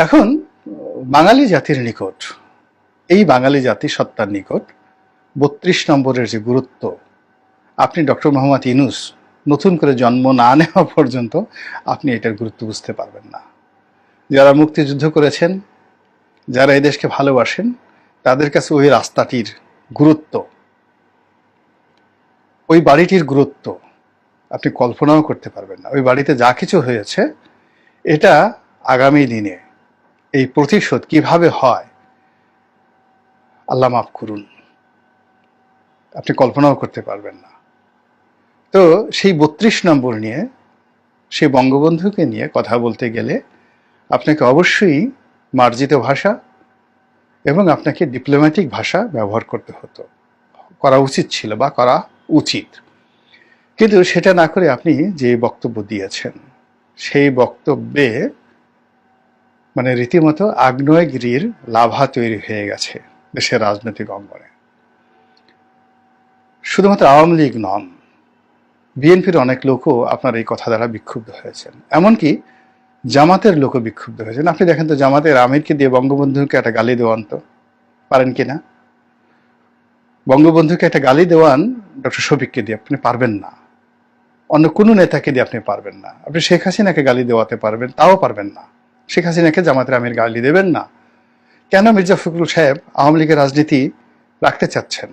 এখন বাঙালি জাতির নিকট, এই বাঙালি জাতি সত্তার নিকট ৩২ নম্বরের যে গুরুত্ব, আপনি ডক্টর মোহাম্মদ ইউনূস নতুন করে জন্ম না নেওয়া পর্যন্ত আপনি এটার গুরুত্ব বুঝতে পারবেন না। যারা মুক্তিযুদ্ধ করেছেন, যারা এই দেশকে ভালোবাসেন, তাদের কাছে ওই রাস্তাটির গুরুত্ব, ওই বাড়িটির গুরুত্ব আপনি কল্পনাও করতে পারবেন না। ওই বাড়িতে যা কিছু হয়েছে, এটা আগামী দিনে এই প্রতিশোধ কিভাবে হয়, আল্লাহ মাফ করুন, আপনি কল্পনাও করতে পারবেন না। তো সেই ৩২ নম্বর নিয়ে, সেই বঙ্গবন্ধুকে নিয়ে কথা বলতে গেলে আপনাকে অবশ্যই মার্জিত ভাষা এবং আপনাকে ডিপ্লোম্যাটিক ভাষা ব্যবহার করতে হতো, করা উচিত ছিল বা করা উচিত। কিন্তু সেটা না করে আপনি যে বক্তব্য দিয়েছেন, সেই বক্তব্যে মানে রীতিমতো আগ্নেয়গিরির লাভা তৈরি হয়ে গেছে দেশের রাজনৈতিক অঙ্গনে। শুধুমাত্র আওয়ামী লীগ নন, বিএনপির অনেক লোকও আপনার এই কথা দ্বারা বিক্ষুব্ধ হয়েছেন, এমনকি জামাতের লোকও বিক্ষুব্ধ হয়েছেন। আপনি দেখেন তো, জামাতের আমিরকে দিয়ে বঙ্গবন্ধুকে একটা গালি দেওয়ান তো পারেন কিনা? বঙ্গবন্ধুকে একটা গালি দেওয়ান ডক্টর শফিককে দিয়ে আপনি পারবেন না, অন্য কোনো নেতাকে দিয়ে আপনি পারবেন না। আপনি শেখ হাসিনাকে গালি দেওয়াতে পারবেন, তাও পারবেন না। শেখ হাসিনাকে জামাতের আমির গালি দেবেন না। কেন মির্জা ফখরুল সাহেব আওয়ামী লীগের রাজনীতি রাখতে চাচ্ছেন?